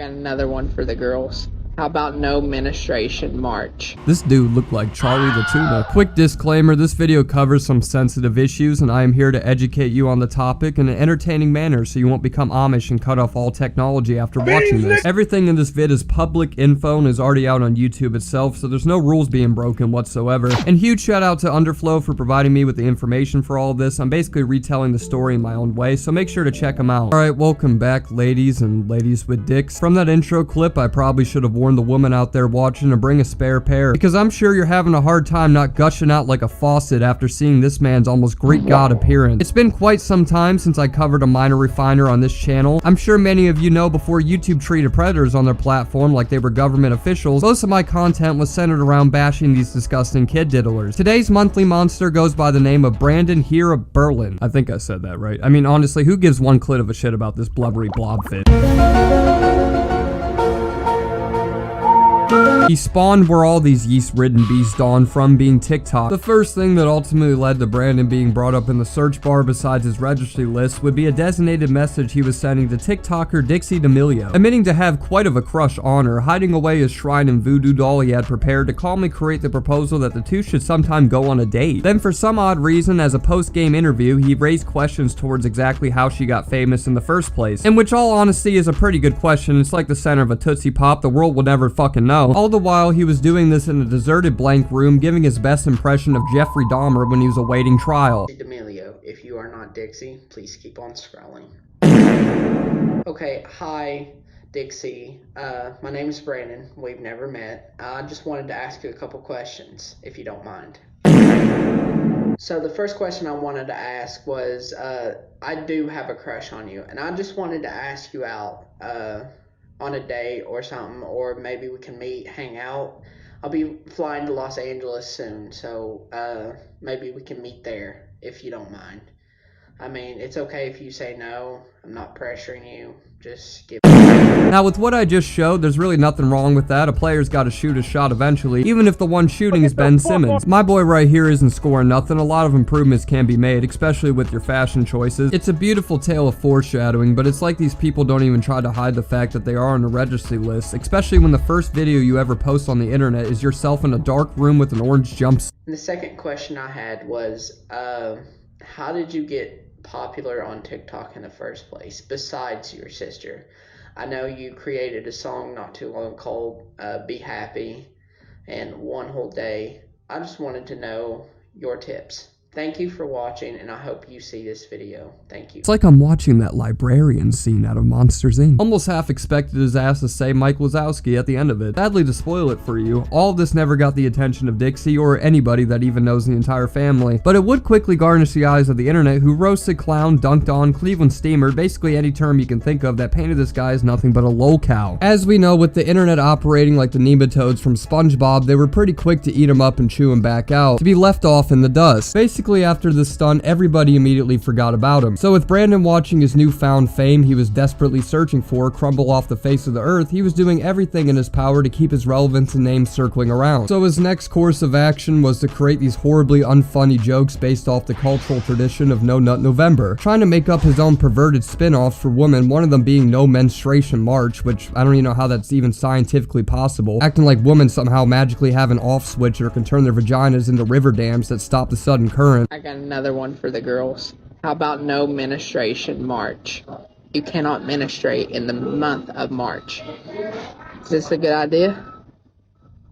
got another one for the girls. How about no menstruation March? This dude looked like Charlie the Tuna. Quick disclaimer, this video covers some sensitive issues and I am here to educate you on the topic in an entertaining manner so you won't become Amish and cut off all technology after watching this. Everything in this vid is public info and is already out on YouTube itself, so there's no rules being broken whatsoever. And huge shout out to Underflow for providing me with the information for all of this. I'm basically retelling the story in my own way, so make sure to check them out. Alright, welcome back ladies and ladies with dicks. From that intro clip, I probably should have warned the woman out there watching to bring a spare pair, because I'm sure you're having a hard time not gushing out like a faucet after seeing this man's almost Greek god appearance. It's been quite some time since I covered a minor refiner on this channel. I'm sure many of you know before YouTube treated predators on their platform like they were government officials, most of my content was centered around bashing these disgusting kid diddlers. Today's monthly monster goes by the name of Brandon Heaberlin. I think I said that right. I mean, honestly, who gives one clit of a shit about this blubbery blobfit? He spawned where all these yeast-ridden bees dawned from, being TikTok. The first thing that ultimately led to Brandon being brought up in the search bar besides his registry list would be a designated message he was sending to TikToker Dixie D'Amelio, admitting to have quite of a crush on her, hiding away his shrine and voodoo doll he had prepared to calmly create the proposal that the two should sometime go on a date. Then for some odd reason, as a post-game interview, he raised questions towards exactly how she got famous in the first place, in which all honesty is a pretty good question. It's like the center of a Tootsie Pop, the world will never fucking know. All the while he was doing this in a deserted blank room, giving his best impression of Jeffrey Dahmer when he was awaiting trial. D'Amelio, if you are not Dixie, please keep on scrolling. Okay, hi Dixie. My name is Brandon. We've never met. I just wanted to ask you a couple questions, if you don't mind. So the first question I wanted to ask was, I do have a crush on you, and I just wanted to ask you out, on a date or something, or maybe we can meet, hang out. I'll be flying to Los Angeles soon, so maybe we can meet there if you don't mind. I mean, it's okay if you say no. I'm not pressuring you. Just give. Now, with what I just showed, there's really nothing wrong with that. A player's got to shoot a shot eventually, even if the one shooting is Ben Simmons. My boy right here isn't scoring nothing. A lot of improvements can be made, especially with your fashion choices. It's a beautiful tale of foreshadowing, but it's like these people don't even try to hide the fact that they are on a registry list, especially when the first video you ever post on the internet is yourself in a dark room with an orange jumpsuit. The second question I had was, how did you get popular on TikTok in the first place, besides your sister? I know you created a song not too long called Be Happy and One Whole Day. I just wanted to know your tips. Thank you for watching, and I hope you see this video. Thank you. It's like I'm watching that librarian scene out of Monsters, Inc. Almost half expected his ass to say Mike Wazowski at the end of it. Sadly, to spoil it for you, all of this never got the attention of Dixie or anybody that even knows the entire family. But it would quickly garnish the eyes of the internet, who roasted, clowned, dunked on, Cleveland steamered, basically any term you can think of that painted this guy as nothing but a lolcow. As we know, with the internet operating like the nematodes from SpongeBob, they were pretty quick to eat him up and chew him back out, to be left off in the dust. Basically, after this stunt, everybody immediately forgot about him. So with Brandon watching his newfound fame he was desperately searching for crumble off the face of the earth, he was doing everything in his power to keep his relevance and name circling around. So his next course of action was to create these horribly unfunny jokes based off the cultural tradition of No Nut November, trying to make up his own perverted spin-offs for women, one of them being No Menstruation March, which I don't even know how that's even scientifically possible, acting like women somehow magically have an off switch or can turn their vaginas into river dams that stop the sudden current. I got another one for the girls. How about no menstruation March? You cannot menstruate in the month of March. Is this a good idea?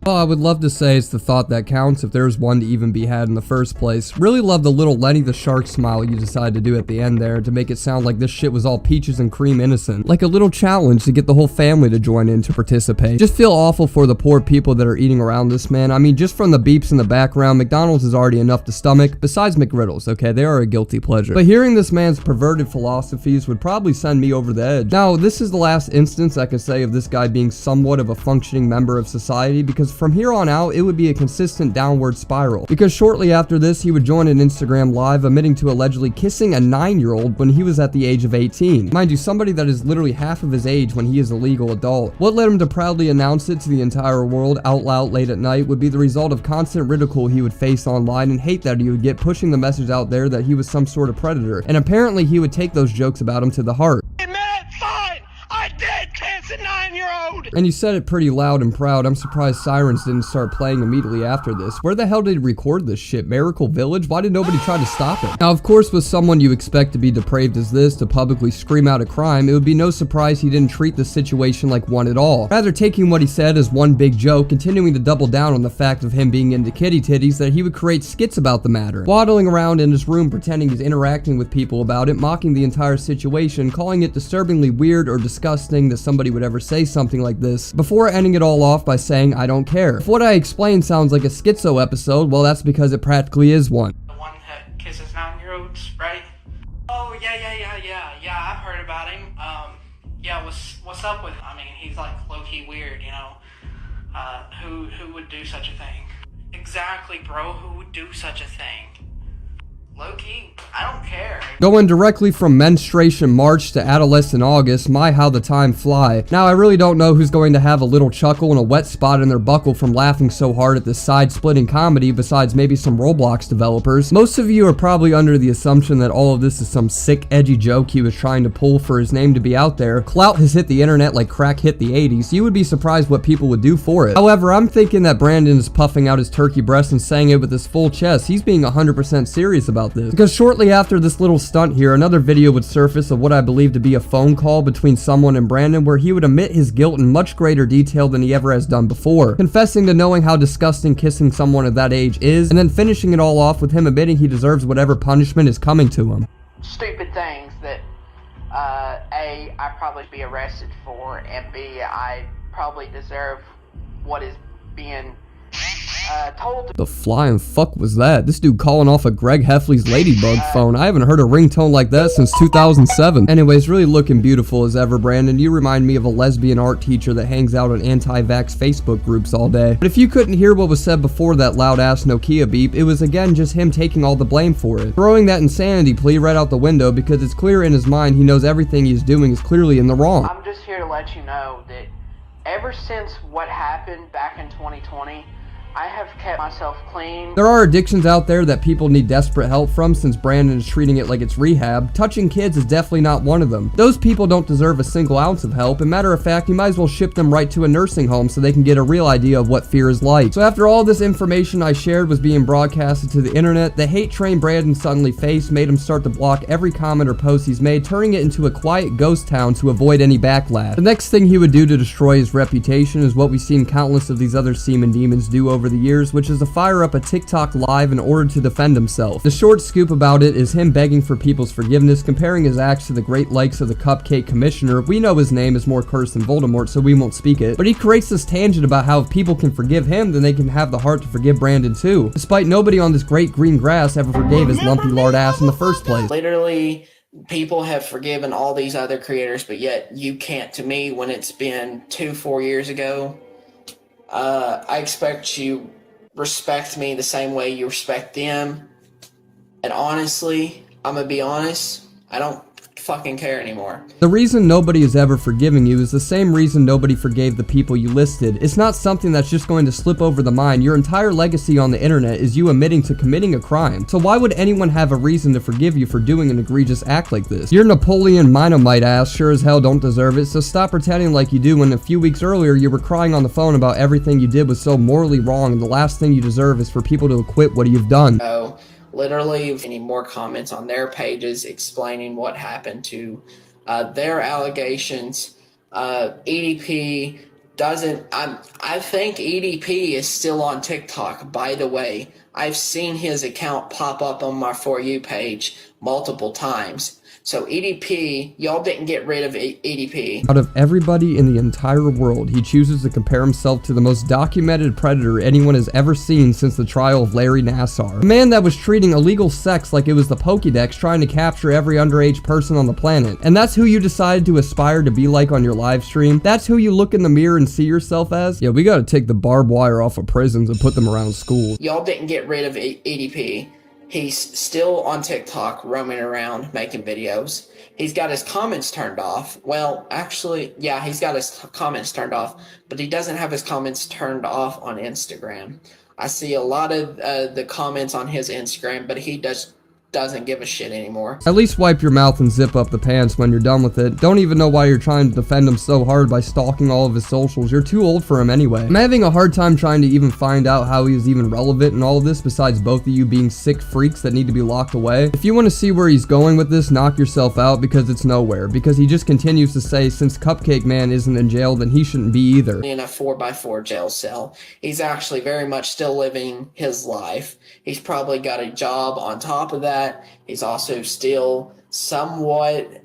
Well, I would love to say it's the thought that counts if there's one to even be had in the first place. Really love the little Lenny the Shark smile you decided to do at the end there to make it sound like this shit was all peaches and cream innocent. Like a little challenge to get the whole family to join in to participate. Just feel awful for the poor people that are eating around this man. I mean, just from the beeps in the background, McDonald's is already enough to stomach, besides McGriddles, okay? They are a guilty pleasure. But hearing this man's perverted philosophies would probably send me over the edge. Now, this is the last instance I could say of this guy being somewhat of a functioning member of society, because from here on out, it would be a consistent downward spiral. Because shortly after this, he would join an Instagram live admitting to allegedly kissing a 9-year-old when he was at the age of 18. Mind you, somebody that is literally half of his age when he is a legal adult. What led him to proudly announce it to the entire world out loud late at night would be the result of constant ridicule he would face online and hate that he would get, pushing the message out there that he was some sort of predator. And apparently he would take those jokes about him to the heart. Man, fine! I did kiss a 9-year-old! 9-year-old! And you said it pretty loud and proud. I'm surprised sirens didn't start playing immediately after this. Where the hell did he record this shit? Miracle Village? Why did nobody try to stop it? Now, of course, with someone you expect to be depraved as this to publicly scream out a crime, it would be no surprise he didn't treat the situation like one at all. Rather, taking what he said as one big joke, continuing to double down on the fact of him being into kitty titties, that he would create skits about the matter, waddling around in his room pretending he's interacting with people about it, mocking the entire situation, calling it disturbingly weird or disgusting that somebody would ever say something like this, before ending it all off by saying, I don't care. If what I explained sounds like a schizo episode, well, that's because it practically is one. The one that kisses 9-year-olds, right? Oh, yeah, I've heard about him. Yeah, what's up with him? I mean, he's like low-key weird, you know? Who would do such a thing? Exactly, bro, who would do such a thing? Low-key, I don't care. Going directly from menstruation March to adolescent August, my how the time fly. Now, I really don't know who's going to have a little chuckle and a wet spot in their buckle from laughing so hard at this side-splitting comedy besides maybe some Roblox developers. Most of you are probably under the assumption that all of this is some sick, edgy joke he was trying to pull for his name to be out there. Clout has hit the internet like crack hit the 80s. You would be surprised what people would do for it. However, I'm thinking that Brandon is puffing out his turkey breast and saying it with his full chest. He's being 100% serious about this. Because shortly after this little stunt here, another video would surface of what I believe to be a phone call between someone and Brandon where he would admit his guilt in much greater detail than he ever has done before, confessing to knowing how disgusting kissing someone of that age is, and then finishing it all off with him admitting he deserves whatever punishment is coming to him. Stupid things that, A, I'd probably be arrested for, and B, I probably deserve what is being told to. The flying fuck was that? This dude calling off a Greg Heffley's Ladybug phone. I haven't heard a ringtone like that since 2007. Anyways, really looking beautiful as ever, Brandon. You remind me of a lesbian art teacher that hangs out on anti-vax Facebook groups all day. But if you couldn't hear what was said before that loud-ass Nokia beep, it was again just him taking all the blame for it. Throwing that insanity plea right out the window because it's clear in his mind he knows everything he's doing is clearly in the wrong. I'm just here to let you know that ever since what happened back in 2020, I have kept myself clean. There are addictions out there that people need desperate help from since Brandon is treating it like it's rehab. Touching kids is definitely not one of them. Those people don't deserve a single ounce of help, and matter of fact, you might as well ship them right to a nursing home so they can get a real idea of what fear is like. So after all this information I shared was being broadcasted to the internet, the hate train Brandon suddenly faced made him start to block every comment or post he's made, turning it into a quiet ghost town to avoid any backlash. The next thing he would do to destroy his reputation is what we've seen countless of these other semen demons do over the years, which is to fire up a TikTok live in order to defend himself. The short scoop about it is him begging for people's forgiveness, comparing his acts to the great likes of the Cupcake Commissioner. We know his name is more cursed than Voldemort, so we won't speak it, but he creates this tangent about how if people can forgive him, then they can have the heart to forgive Brandon too, despite nobody on this great green grass ever forgave his lumpy lard ass in the first place. Literally, people have forgiven all these other creators, but yet you can't. To me, when it's been 2-4 years ago, I expect you respect me the same way you respect them. And honestly, I'm gonna be honest, I don't fucking care anymore. The reason nobody is ever forgiving you is the same reason nobody forgave the people you listed. It's not something that's just going to slip over the mind. Your entire legacy on the internet is you admitting to committing a crime. So why would anyone have a reason to forgive you for doing an egregious act like this? Your Napoleon Dynamite ass sure as hell don't deserve it, so stop pretending like you do when a few weeks earlier you were crying on the phone about everything you did was so morally wrong, and the last thing you deserve is for people to acquit what you've done. So, literally, any more comments on their pages explaining what happened to their allegations. EDP doesn't. I think EDP is still on TikTok. By the way, I've seen his account pop up on my For You page multiple times. So EDP, y'all didn't get rid of EDP. Out of everybody in the entire world, he chooses to compare himself to the most documented predator anyone has ever seen since the trial of Larry Nassar. A man that was treating illegal sex like it was the Pokédex, trying to capture every underage person on the planet. And that's who you decided to aspire to be like on your live stream? That's who you look in the mirror and see yourself as? Yeah, we gotta take the barbed wire off of prisons and put them around schools. Y'all didn't get rid of EDP. He's still on TikTok, roaming around, making videos. He's got his comments turned off. Well, actually, yeah, he's got his comments turned off, but he doesn't have his comments turned off on Instagram. I see a lot of the comments on his Instagram, but he does doesn't give a shit anymore. At least wipe your mouth and zip up the pants when you're done with it. Don't even know why you're trying to defend him so hard by stalking all of his socials. You're too old for him anyway. I'm having a hard time trying to even find out how he is even relevant in all of this besides both of you being sick freaks that need to be locked away. If you want to see where he's going with this, knock yourself out because it's nowhere. Because he just continues to say since Cupcake Man isn't in jail, then he shouldn't be either. In a 4x4 jail cell. He's actually very much still living his life. He's probably got a job on top of that. He's also still somewhat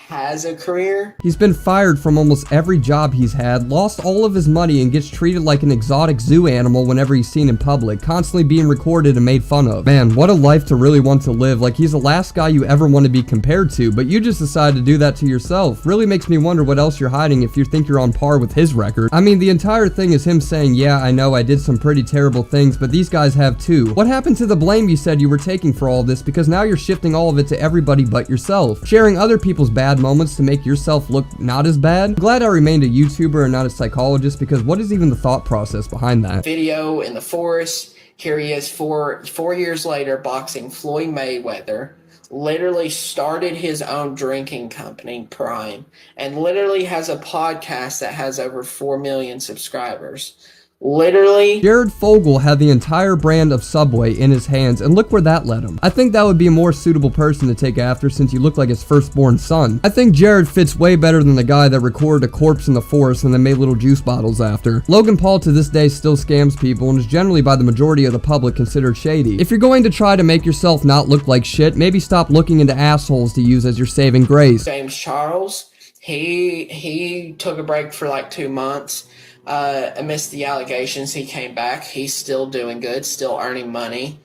has a career. He's been fired from almost every job he's had, lost all of his money, and gets treated like an exotic zoo animal whenever he's seen in public, constantly being recorded and made fun of. Man, what a life to really want to live. Like, he's the last guy you ever want to be compared to, but you just decided to do that to yourself. Really makes me wonder what else you're hiding if you think you're on par with his record. I mean, the entire thing is him saying, yeah, I know I did some pretty terrible things, but these guys have too. What happened to the blame you said you were taking for all this? Because now you're shifting all of it to everybody but yourself, sharing other people's bad moments to make yourself look not as bad. I'm glad I remained a YouTuber and not a psychologist, because what is even the thought process behind that? Video in the forest. Here he is 4 years later boxing Floyd Mayweather. Literally started his own drinking company, Prime, and literally has a podcast that has over 4 million subscribers. Literally. Jared Fogle had the entire brand of Subway in his hands, and look where that led him. I think that would be a more suitable person to take after since you look like his firstborn son. I think Jared fits way better than the guy that recorded a corpse in the forest and then made little juice bottles after. Logan Paul to this day still scams people and is generally by the majority of the public considered shady. If you're going to try to make yourself not look like shit, maybe stop looking into assholes to use as your saving grace. James Charles, he took a break for like 2 months. Amidst the allegations, he came back. He's still doing good, still earning money,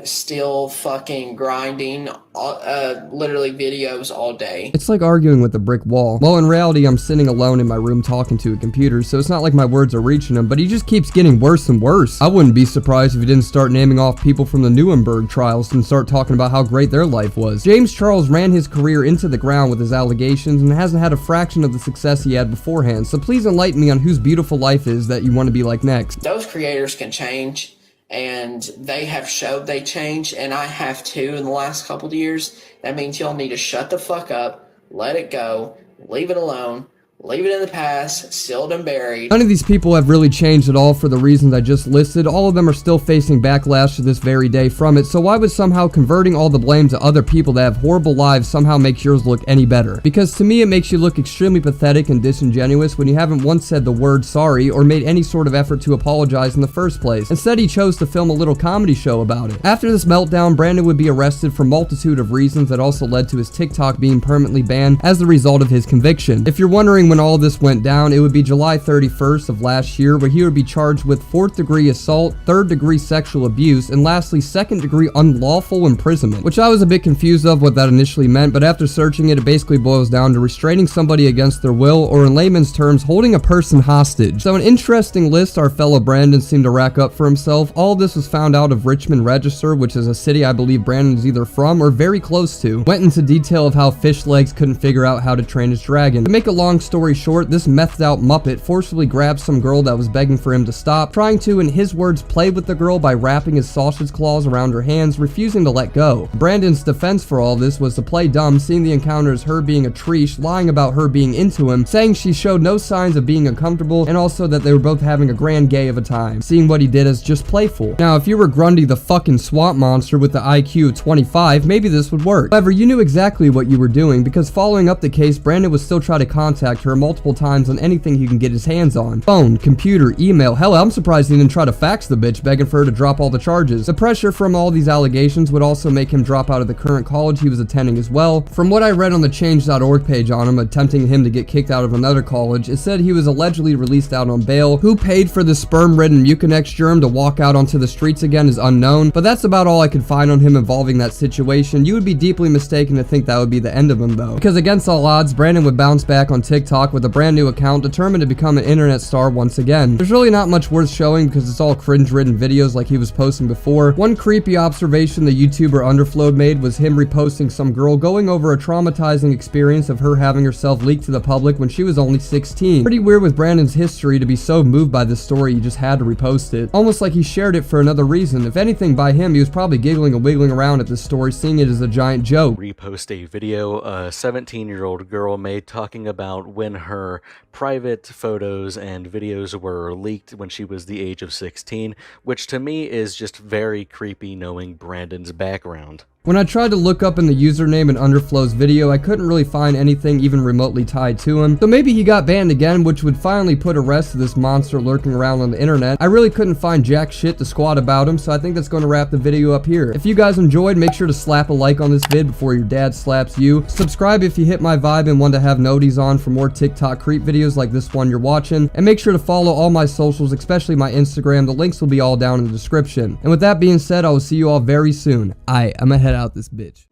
still fucking grinding, literally videos all day. It's like arguing with a brick wall. Well, in reality, I'm sitting alone in my room talking to a computer, so it's not like my words are reaching him, but he just keeps getting worse and worse. I wouldn't be surprised if he didn't start naming off people from the Nuremberg trials and start talking about how great their life was. James Charles ran his career into the ground with his allegations and hasn't had a fraction of the success he had beforehand, so please enlighten me on whose beautiful life is that you want to be like next. Those creators can change, and they have showed they change, and I have too in the last couple of years. That means y'all need to shut the fuck up, let it go, leave it alone, leave it in the past, sealed and buried. None of these people have really changed at all for the reasons I just listed. All of them are still facing backlash to this very day from it, so why would somehow converting all the blame to other people that have horrible lives somehow make yours look any better? Because to me it makes you look extremely pathetic and disingenuous when you haven't once said the word sorry or made any sort of effort to apologize in the first place. Instead, he chose to film a little comedy show about it. After this meltdown, Brandon would be arrested for a multitude of reasons that also led to his TikTok being permanently banned as the result of his conviction. If you're wondering when all this went down, it would be July 31st of last year, where he would be charged with 4th degree assault, 3rd degree sexual abuse, and lastly 2nd degree unlawful imprisonment, which I was a bit confused of what that initially meant, but after searching it, it basically boils down to restraining somebody against their will, or in layman's terms, holding a person hostage. So an interesting list our fellow Brandon seemed to rack up for himself. All this was found out of Richmond Register, which is a city I believe Brandon is either from or very close to. Went into detail of how Fish Legs couldn't figure out how to train his dragon. To make a long story short, this methed out Muppet forcibly grabbed some girl that was begging for him to stop, trying to, in his words, play with the girl by wrapping his sausage claws around her hands, refusing to let go. Brandon's defense for all this was to play dumb, seeing the encounter as her being a treesh, lying about her being into him, saying she showed no signs of being uncomfortable, and also that they were both having a grand gay of a time, seeing what he did as just playful. Now, if you were Grundy the fucking swamp monster with the IQ of 25, maybe this would work. However, you knew exactly what you were doing, because following up the case, Brandon would still try to contact her multiple times on anything he can get his hands on. Phone, computer, email. Hell, I'm surprised he didn't try to fax the bitch begging for her to drop all the charges. The pressure from all these allegations would also make him drop out of the current college he was attending as well. From what I read on the change.org page on him, attempting him to get kicked out of another college, it said he was allegedly released out on bail. Who paid for the sperm-ridden Mucinex germ to walk out onto the streets again is unknown, but that's about all I could find on him involving that situation. You would be deeply mistaken to think that would be the end of him though, because against all odds, Brandon would bounce back on TikTok TikTok with a brand new account determined to become an internet star once again. There's really not much worth showing because it's all cringe-ridden videos like he was posting before. One creepy observation the YouTuber Underflowed made was him reposting some girl going over a traumatizing experience of her having herself leaked to the public when she was only 16. Pretty weird with Brandon's history to be so moved by this story he just had to repost it. Almost like he shared it for another reason. If anything, by him, he was probably giggling and wiggling around at this story, seeing it as a giant joke. Repost a video a 17-year-old girl made talking about when her private photos and videos were leaked when she was the age of 16, which to me is just very creepy knowing Brandon's background. When I tried to look up in the username in Underflow's video, I couldn't really find anything even remotely tied to him. So maybe he got banned again, which would finally put a rest to this monster lurking around on the internet. I really couldn't find jack shit to squat about him, so I think that's going to wrap the video up here. If you guys enjoyed, make sure to slap a like on this vid before your dad slaps you. Subscribe if you hit my vibe and want to have noties on for more TikTok creep videos like this one you're watching. And make sure to follow all my socials, especially my Instagram. The links will be all down in the description. And with that being said, I will see you all very soon. I'm gonna head out this bitch.